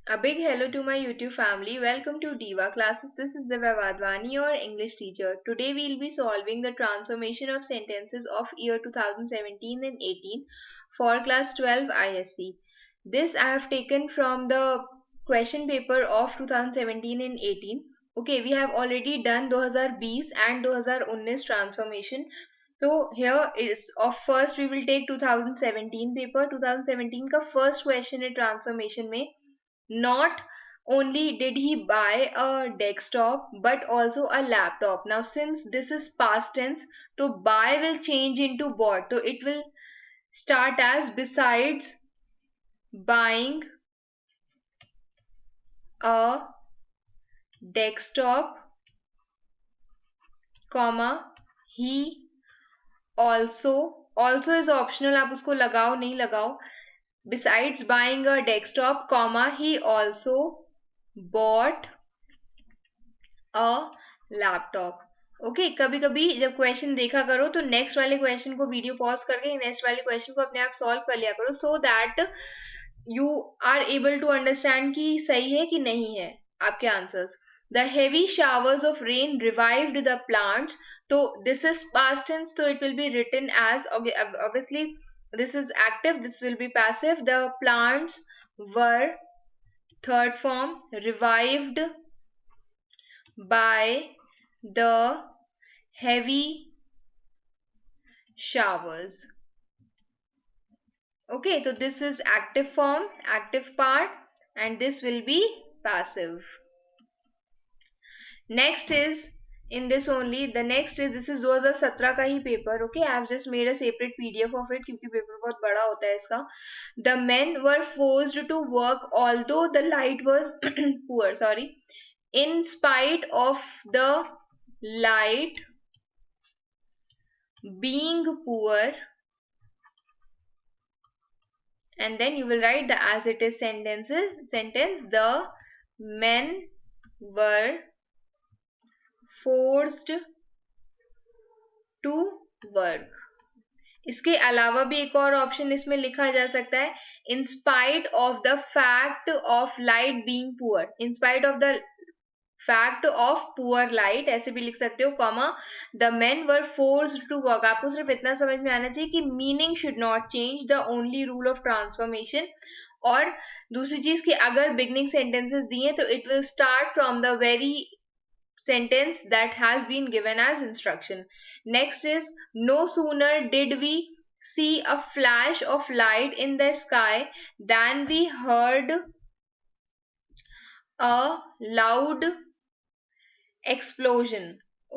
A big hello to my YouTube family. Welcome to Diva Classes. This is Divya Vadvani, your English teacher. Today we'll be solving the transformation of sentences of year 2017 and 18 for class 12 ISC. This I have taken from the question paper of 2017 and 18. Okay, we have already done 2020 and 2019 transformation. So here is of first we will take 2017 paper. 2017 का first question है transformation में. Not only did he buy a desktop but also a laptop. Now since this is past tense, so buy will change into bought. So it will start as besides buying a desktop, comma he also is optional, आप उसको लगाओ नहीं लगाओ. Besides buying a desktop, comma he also bought a laptop. Okay, कभी कभी जब question देखा करो तो नेक्स्ट वाले क्वेश्चन को वीडियो पॉज करके नेक्स्ट वाले क्वेश्चन को अपने आप सॉल्व कर लिया करो so that you are able to understand कि सही है कि नहीं है आपके answers. The heavy showers of rain revived the plants. तो this is past tense, so it will be written as, obviously this is active, this will be passive. The plants were, third form, revived by the heavy showers. Okay, so this is active form, active part, and this will be passive. Next is in this only, the next is, this is 2017 का ही paper. Okay, I have just made a separate PDF of it क्योंकि paper बहुत बड़ा होता है इसका. The men were forced to work although the light was poor. Sorry, in spite of the light being poor, and then you will write the as it is sentence. The men were forced to work. इसके अलावा भी एक और option इसमें लिखा जा सकता है, in spite of the fact of light being poor. In spite of the fact of poor light ऐसे भी लिख सकते हो, comma the men were forced to work. आपको सिर्फ इतना समझ में आना चाहिए कि meaning should not change, the only rule of transformation. और दूसरी चीज कि अगर बिगनिंग सेंटेंसेस दिए तो it will start from the very sentence that has been given as instruction. Next is, no sooner did we see a flash of light in the sky than we heard a loud explosion.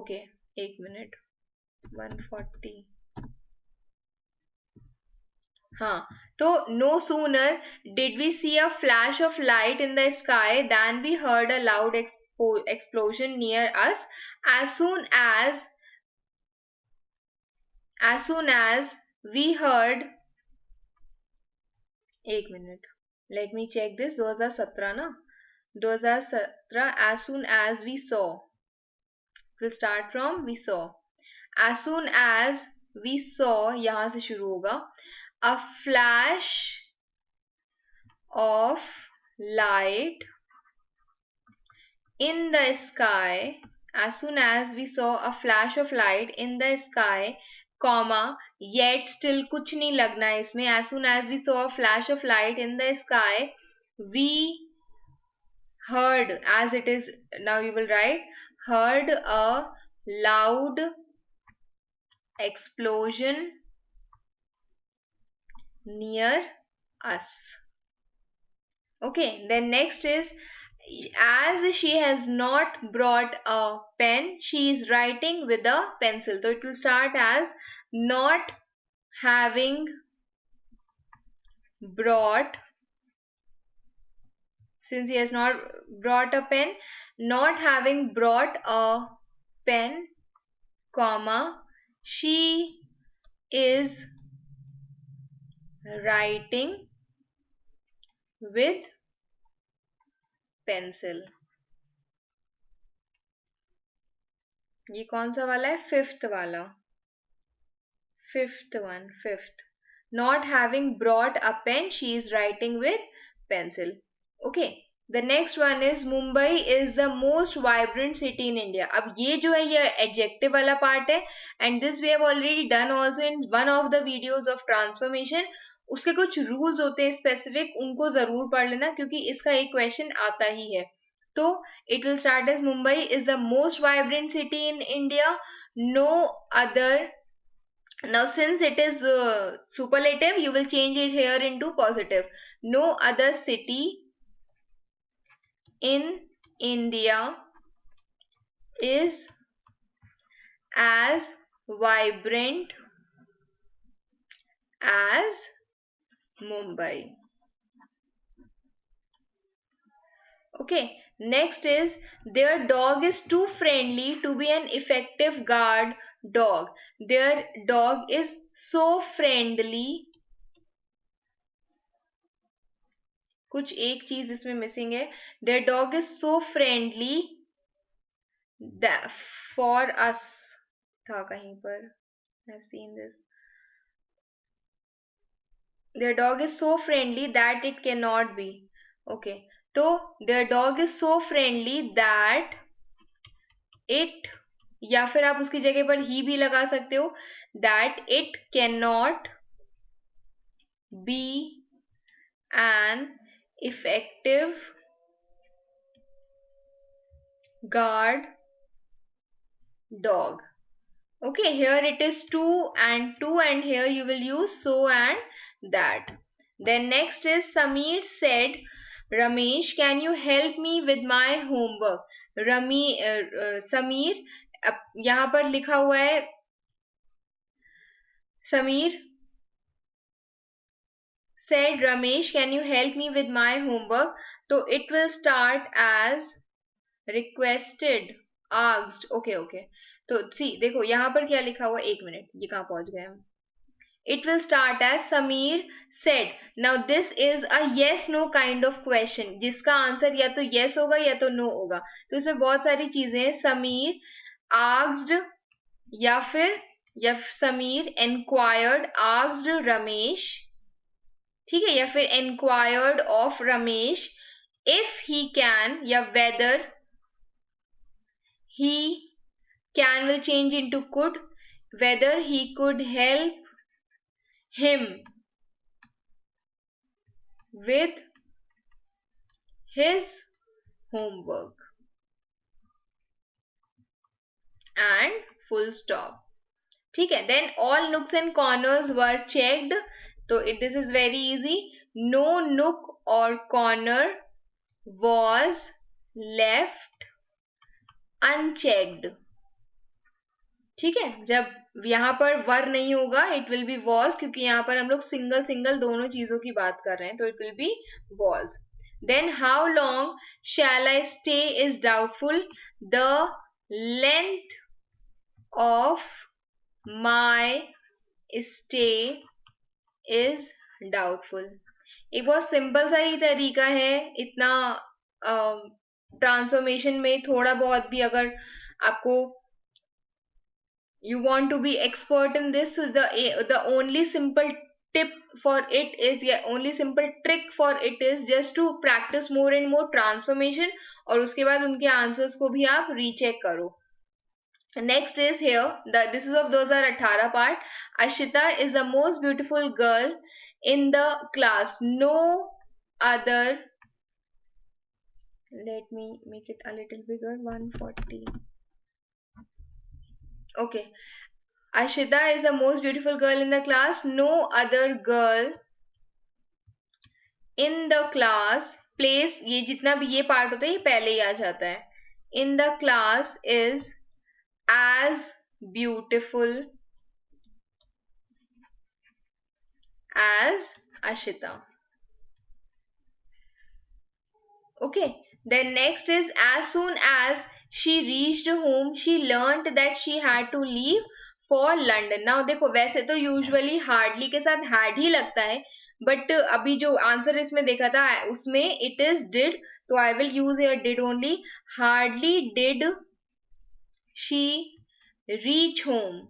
Okay, एक minute, 140. हाँ, तो no sooner did we see a flash of light in the sky than we heard a loud explosion near us. As soon as we heard, एक minute, let me check this. 2017 ना, 2017. As soon as we saw, will start from we saw. As soon as we saw, यहाँ से शुरू होगा. A flash of light in the sky. As soon as we saw a flash of light in the sky, comma yet still कुछ नहीं लगना है इसमें. As soon as we saw a flash of light in the sky, we heard, as it is now you will write, heard a loud explosion near us. Okay, then next is, as she has not brought a pen, she is writing with a pencil. So it will start as not having brought, since he has not brought a pen, not having brought a pen, comma she is writing with pencil. ये कौन सा वाला है? Fifth वाला, fifth one, fifth. Not having brought a pen, she is writing with pencil. Okay, The next one is Mumbai is the most vibrant city in India. अब ये जो है ये adjective वाला part है, and this we have already done also in one of the videos of transformation. उसके कुछ rules होते हैं specific, उनको जरूर पढ़ लेना क्योंकि इसका एक question आता ही है. तो it will start as Mumbai is the most vibrant city in India. No other. Now since it is superlative, you will change it here into positive. No other city in India is as vibrant as Mumbai. Okay, next is their dog is too friendly to be an effective guard dog. Their dog is so friendly. कुछ एक चीज इसमें missing है. Their dog is so friendly that for us था कहीं पर. I've seen this. Their dog is so friendly that it cannot be. Okay, तो their dog is so friendly that it, या फिर आप उसकी जगह पर ही भी लगा सकते हो, that it cannot be an effective guard dog. Okay, here it is two, and here you will use so and that. Then next is Sameer said, Ramesh, can you help me with my homework? Sameer, यहाँ पर लिखा हुआ है Sameer said, Ramesh, can you help me with my homework? तो it will start as requested, asked. Okay. तो सी देखो यहाँ पर क्या लिखा हुआ, एक मिनट, ये कहाँ पहुंच गए हम. It will start as Sameer said. Now this is a yes no kind of question, जिसका आंसर या तो yes होगा या तो no होगा. तो इसमें बहुत सारी चीजें हैं. समीर asked, या फिर समीर enquired, asked रमेश, ठीक है, या फिर enquired of Ramesh if he can, या whether he can will change into could, whether he could help him with his homework, and full stop. ठीक है. Then all nooks and corners were checked. तो this is very easy. No nook or corner was left unchecked. ठीक है. जब यहाँ पर वर नहीं होगा, इट विल बी वॉज, क्योंकि यहाँ पर हम लोग सिंगल दोनों चीजों की बात कर रहे हैं, तो it will be was. Then how long shall I stay is doubtful. The length of my stay is doubtful. एक बहुत सिंपल सा ही तरीका है. इतना ट्रांसफॉर्मेशन में थोड़ा बहुत भी अगर आपको you want to be expert in this, so the only simple tip for it is, only simple trick for it is just to practice more and more transformation, और उसके बाद उनके आंसर्स को भी आप रीचेक करो. Next is here, this is of 2018 part. Ashita is the most beautiful girl in the class. No other, let me make it a little bigger, 140. Okay, Ashita is the most beautiful girl in the class. No other girl in the class. Place, ये जितना भी ये part होता है ये पहले ही आ जाता है. In the class is as beautiful as Ashita. Okay, then next is as soon as she reached home, she learnt that she had to leave for London. Now देखो, वैसे तो यूजुअली हार्डली के साथ had ही लगता है, but अभी जो answer इसमें देखा था उसमें it is did, तो I will use here did only. Hardly did she reach home.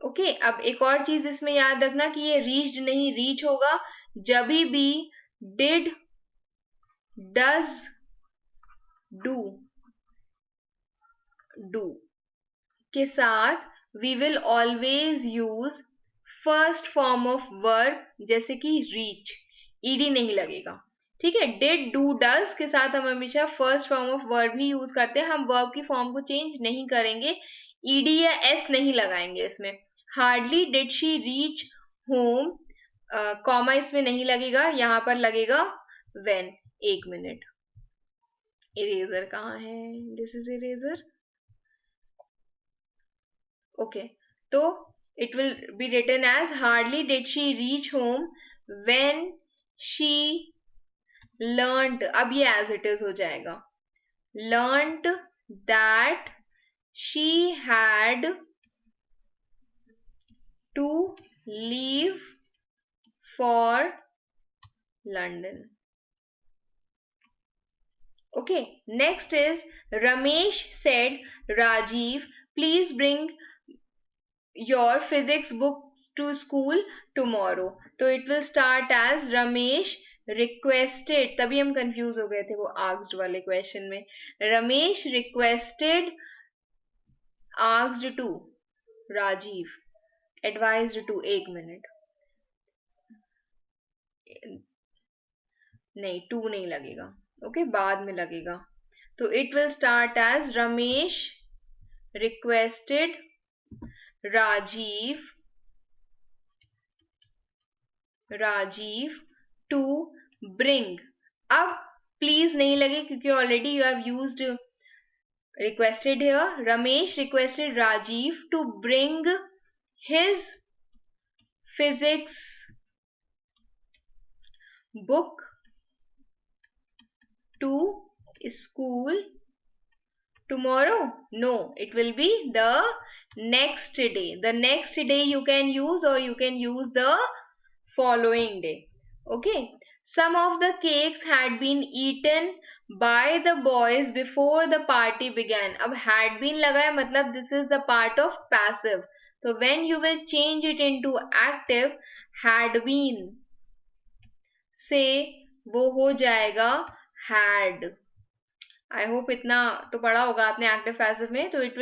Okay, अब एक और चीज इसमें याद रखना कि ये reached नहीं reach होगा जब भी did does, do, do के साथ we will always use first form of verb जैसे कि रीच, ईडी नहीं लगेगा. ठीक है. डिड, डू, डज के साथ हम हमेशा first form of verb he use करते हैं. हम वर्ब की फॉर्म को चेंज नहीं करेंगे. ईडी या एस नहीं लगाएंगे इसमें. Hardly did she reach home, comma इसमें नहीं लगेगा, यहां पर लगेगा व्हेन. एक मिनट, इरेजर कहाँ है? This is eraser. ओके, तो it will be written as hardly did she reach home when she learnt. अब ये as it is हो जाएगा. learnt that she had to leave for London. Okay, next is Ramesh said, Rajiv, please bring your physics books to school tomorrow. तो it will start as Ramesh requested. तभी हम confuse हो गए थे वो asked वाले क्वेश्चन में. Ramesh requested, asked to, Rajiv advised to. एक मिनट, नहीं टू नहीं लगेगा. ओके, बाद में लगेगा. तो it will start as Ramesh requested Rajiv to bring. अब प्लीज नहीं लगे क्योंकि already you have used requested here. Ramesh requested Rajiv to bring his physics book to school tomorrow. No, it will be the next day. The next day you can use, or you can use the following day. Okay. Some of the cakes had been eaten by the boys before the party began. अब had been लगा है मतलब this is the part of passive. So when you will change it into active, had been से वो हो जाएगा had. I hope इतना तो पढ़ा होगा आपने active passive में. तो it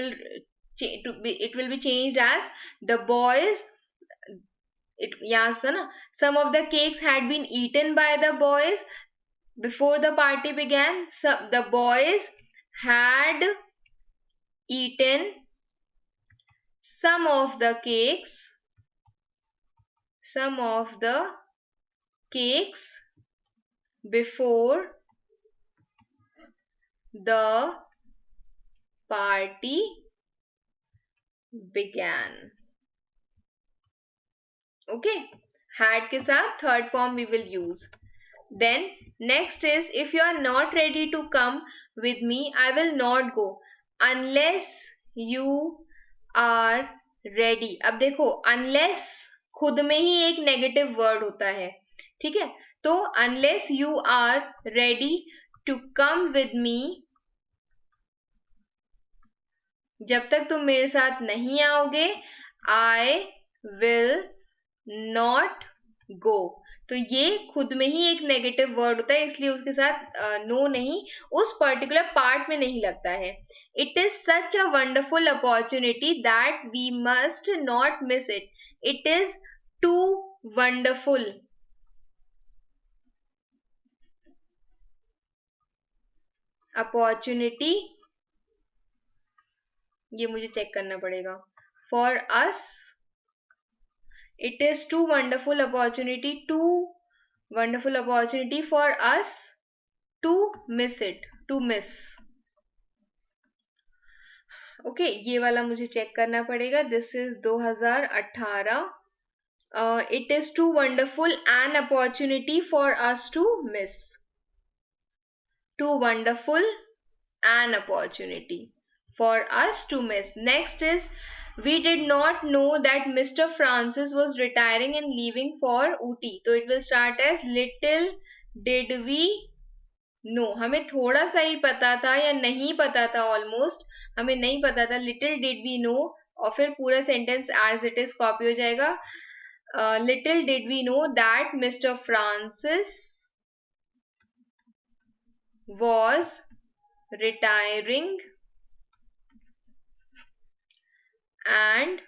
will be changed as the boys. यहाँ था ना, some of the cakes had been eaten by the boys before the party began. So the boys had eaten some of the cakes before the party began. Okay, had के साथ third form we will use. Then next is, if you are not ready to come with me, I will not go unless you are ready. अब देखो unless खुद में ही एक negative word होता है. ठीक है, तो unless you are ready to come with me, जब तक तुम मेरे साथ नहीं आओगे, I will not go. तो ये खुद में ही एक नेगेटिव वर्ड होता है, इसलिए उसके साथ नो नहीं, उस पर्टिकुलर पार्ट में नहीं लगता है. It is such a wonderful opportunity that we must not miss it. It is too wonderful. Opportunity, ये मुझे चेक करना पड़ेगा. For us, it is too wonderful opportunity for us to miss it, to miss. Okay, ये वाला मुझे check करना पड़ेगा. This is 2018. It is too wonderful an opportunity for us to miss. Too wonderful an opportunity for us to miss. Next is, we did not know that Mr. Francis was retiring and leaving for Ooty. तो it will start as little did we know. हमें थोड़ा सा ही पता था या नहीं पता था, ऑलमोस्ट हमें नहीं पता था. little did we know, और फिर पूरा sentence as it is copy हो जाएगा. little did we know that Mr. Francis was retiring and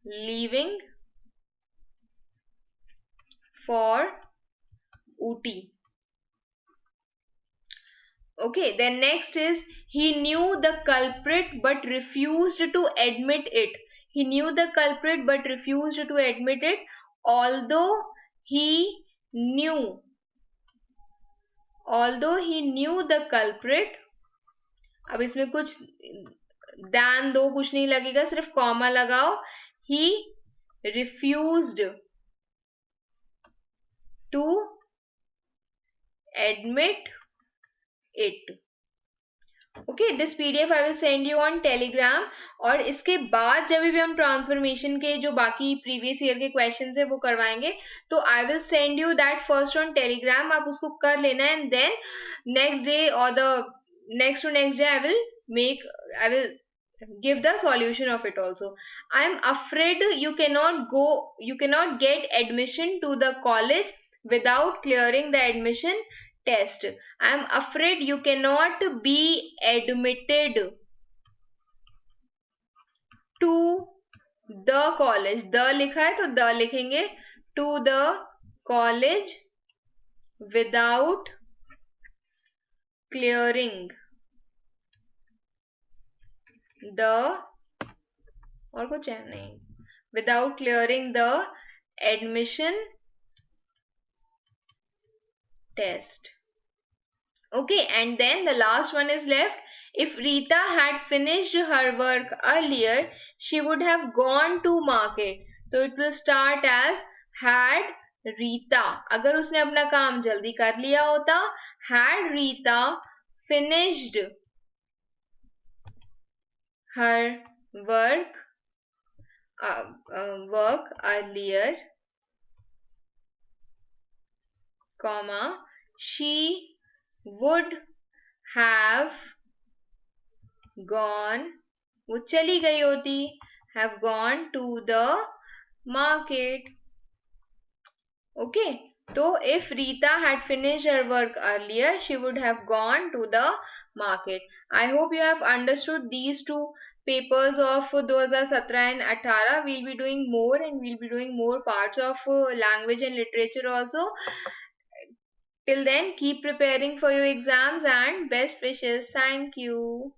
leaving for Ooty. Okay, then next is he knew the culprit but refused to admit it. He knew the culprit but refused to admit it, although he knew although he knew the culprit. अब इसमें कुछ then दो, कुछ नहीं लगेगा, सिर्फ comma लगाओ. He refused to admit it. Okay, this PDF I will send you on Telegram. और इसके बाद जब भी हम ट्रांसफॉर्मेशन के जो बाकी प्रीवियस ईयर के क्वेश्चंस है वो करवाएंगे, तो I will send you that first on Telegram. आप उसको कर लेना एंड देन नेक्स्ट डे और the next to next day I will give the solution of it also. I am afraid you cannot get admission to the college without clearing the admission test. I am afraid you cannot be admitted to the college. the लिखा है तो the लिखेंगे. To the college without clearing the और कुछ है नहीं. Without clearing the admission test. Okay, and then the last one is left. If Rita had finished her work earlier, she would have gone to market. So it will start as had Rita. अगर उसने अपना काम जल्दी कर लिया होता, had Rita finished her work earlier, comma, she would have gone, वो चली गई होती, have gone to the market. Okay, so if Rita had finished her work earlier, she would have gone to the market. I hope you have understood these two papers of 2017 and 18. We'll be doing more and we'll be doing more parts of language and literature also. Till then, keep preparing for your exams and best wishes. Thank you.